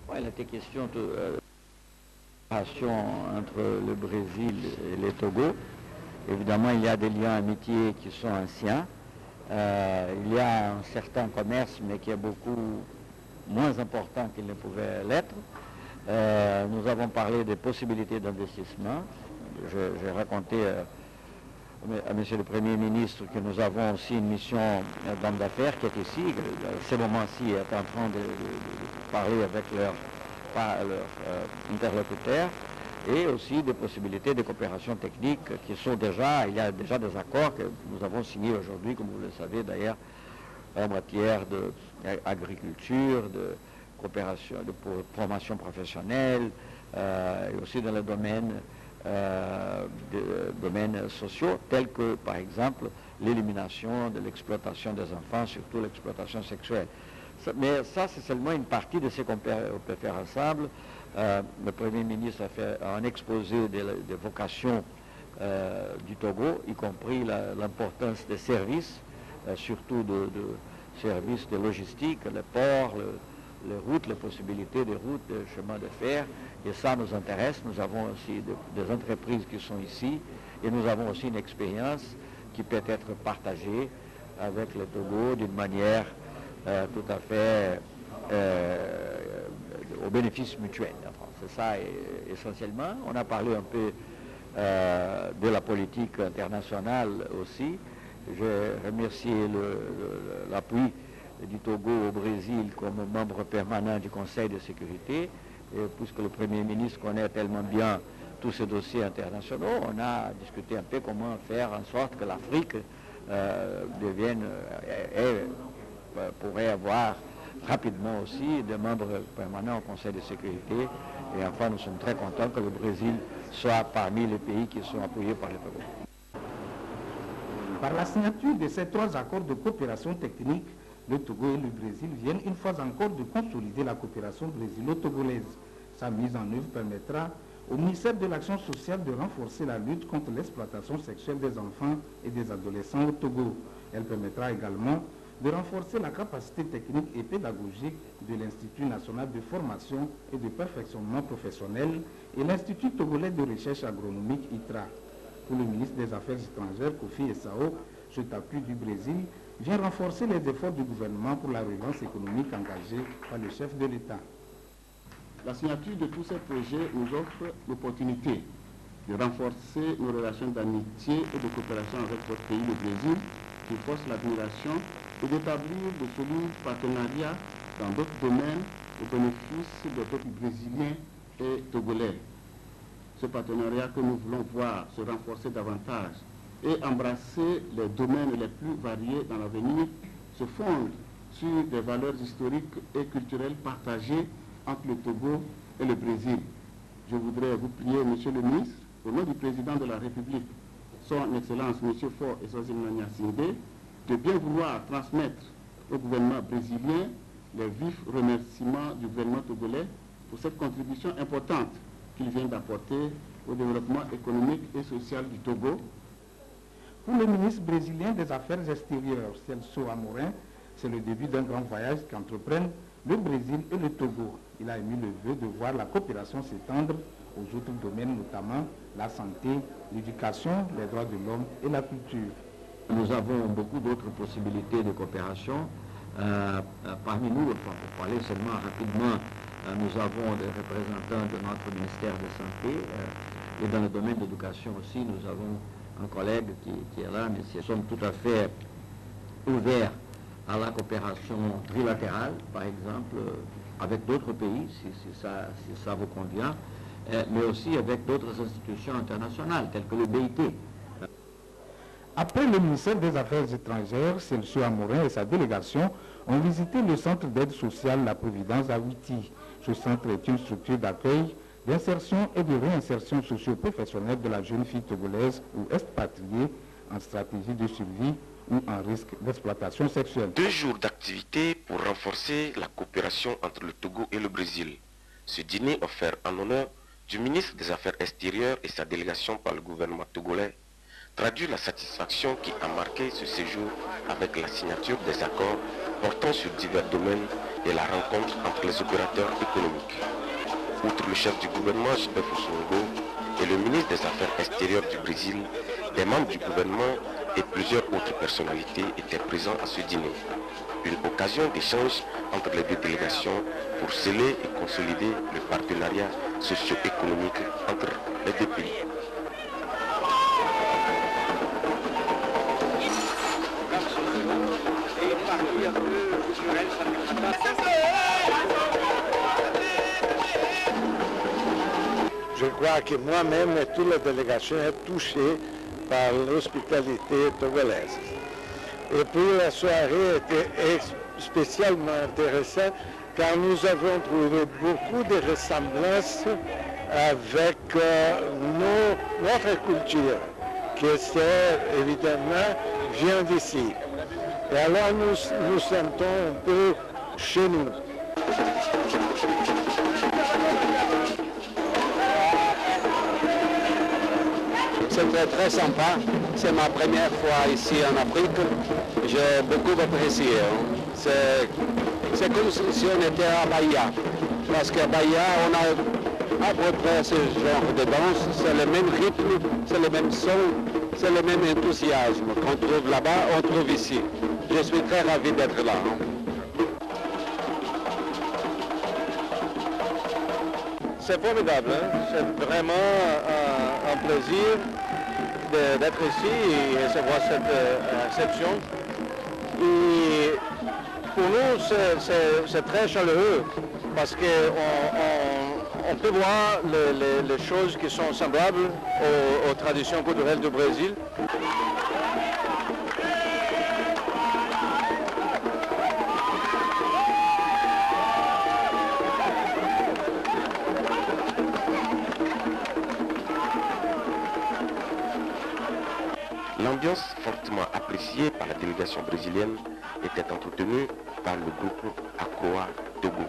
Ouais, il était question de relation entre le Brésil et le Togo. Évidemment, il y a des liens amitiés qui sont anciens. Il y a un certain commerce, mais qui est beaucoup moins important qu'il ne pouvait l'être. Nous avons parlé des possibilités d'investissement. J'ai raconté à M. le Premier ministre que nous avons aussi une mission d'homme d'affaires qui est ici. À ce moment-ci, est en train de parler avec leurs interlocuteurs, et aussi des possibilités de coopération technique qui sont déjà, il y a déjà des accords que nous avons signés aujourd'hui, comme vous le savez d'ailleurs, en matière d'agriculture, de coopération, de formation professionnelle, et aussi dans le domaine domaines sociaux, tels que, par exemple, l'élimination de l'exploitation des enfants, surtout l'exploitation sexuelle. Mais ça, c'est seulement une partie de ce qu'on peut faire ensemble. Le Premier ministre a fait un exposé des vocations du Togo, y compris l'importance des services, surtout de services de logistique, les ports, les routes, les possibilités des routes, des chemins de fer. Et ça nous intéresse. Nous avons aussi des entreprises qui sont ici, et nous avons aussi une expérience qui peut être partagée avec le Togo d'une manière tout à fait au bénéfice mutuel. Enfin, c'est ça essentiellement. On a parlé un peu de la politique internationale aussi. J'ai remercié l'appui du Togo au Brésil comme membre permanent du Conseil de sécurité. Et puisque le Premier ministre connaît tellement bien tous ces dossiers internationaux, on a discuté un peu comment faire en sorte que l'Afrique pourrait avoir rapidement aussi des membres permanents au Conseil de sécurité. Et enfin, nous sommes très contents que le Brésil soit parmi les pays qui sont appuyés par le Togo. Par la signature de ces 3 accords de coopération technique, le Togo et le Brésil viennent une fois encore de consolider la coopération brésilo-togolaise. Sa mise en œuvre permettra au ministère de l'Action sociale de renforcer la lutte contre l'exploitation sexuelle des enfants et des adolescents au Togo. Elle permettra également de renforcer la capacité technique et pédagogique de l'Institut national de formation et de perfectionnement professionnel et l'Institut togolais de recherche agronomique ITRA. Pour le ministre des Affaires étrangères, Kofi Essao, cet appui du Brésil vient renforcer les efforts du gouvernement pour la relance économique engagée par le chef de l'État. La signature de tous ces projets nous offre l'opportunité de renforcer nos relations d'amitié et de coopération avec votre pays, le Brésil, qui force l'admiration, et d'établir de solides partenariats dans d'autres domaines au bénéfice des peuples brésiliens et togolais. Ce partenariat que nous voulons voir se renforcer davantage et embrasser les domaines les plus variés dans l'avenir se fonde sur des valeurs historiques et culturelles partagées entre le Togo et le Brésil. Je voudrais vous prier, Monsieur le ministre, au nom du président de la République, son Excellence M. Faure Eswatini Gnassingbé, de bien vouloir transmettre au gouvernement brésilien les vifs remerciements du gouvernement togolais pour cette contribution importante qu'il vient d'apporter au développement économique et social du Togo. Pour le ministre brésilien des Affaires extérieures, Celso Amorim, c'est le début d'un grand voyage qu'entreprennent le Brésil et le Togo. Il a émis le vœu de voir la coopération s'étendre aux autres domaines, notamment la santé, l'éducation, les droits de l'homme et la culture. Nous avons beaucoup d'autres possibilités de coopération. Parmi nous, pour parler seulement rapidement, nous avons des représentants de notre ministère de Santé, et dans le domaine de l'éducation aussi, nous avons un collègue qui est là, mais nous sommes tout à fait ouverts à la coopération trilatérale, par exemple, avec d'autres pays, si ça vous convient, mais aussi avec d'autres institutions internationales, telles que le BIT. Après le ministère des Affaires étrangères, Celso Amorim et sa délégation ont visité le centre d'aide sociale La Providence à Ouiti. Ce centre est une structure d'accueil, d'insertion et de réinsertion socio-professionnelle de la jeune fille togolaise ou expatriée en stratégie de survie ou en risque d'exploitation sexuelle. 2 jours d'activité pour renforcer la coopération entre le Togo et le Brésil. Ce dîner offert en honneur du ministre des Affaires extérieures et sa délégation par le gouvernement togolais traduit la satisfaction qui a marqué ce séjour avec la signature des accords portant sur divers domaines et la rencontre entre les opérateurs économiques. Outre le chef du gouvernement, Gilbert Foussongo, et le ministre des Affaires extérieures du Brésil, des membres du gouvernement et plusieurs autres personnalités étaient présents à ce dîner. Une occasion d'échange entre les deux délégations pour sceller et consolider le partenariat socio-économique entre les deux pays. Je crois que moi-même et toute la délégation est touchée par l'hospitalité togolaise. Et puis la soirée était spécialement intéressante car nous avons trouvé beaucoup de ressemblances avec notre culture, qui c'est évidemment vient d'ici. Et alors nous sentons un peu chez nous. C'était très sympa. C'est ma première fois ici en Afrique. J'ai beaucoup apprécié. C'est comme si on était à Bahia. Parce qu'à Bahia, on a à peu près ce genre de danse. C'est le même rythme, c'est le même son, c'est le même enthousiasme qu'on trouve là-bas, on trouve ici. Je suis très ravi d'être là. C'est formidable, hein? C'est vraiment un plaisir d'être ici et recevoir cette réception. Et pour nous, c'est très chaleureux parce qu'on peut voir les choses qui sont semblables aux traditions culturelles du Brésil. L'ambiance fortement appréciée par la délégation brésilienne était entretenue par le groupe Akroa Togo.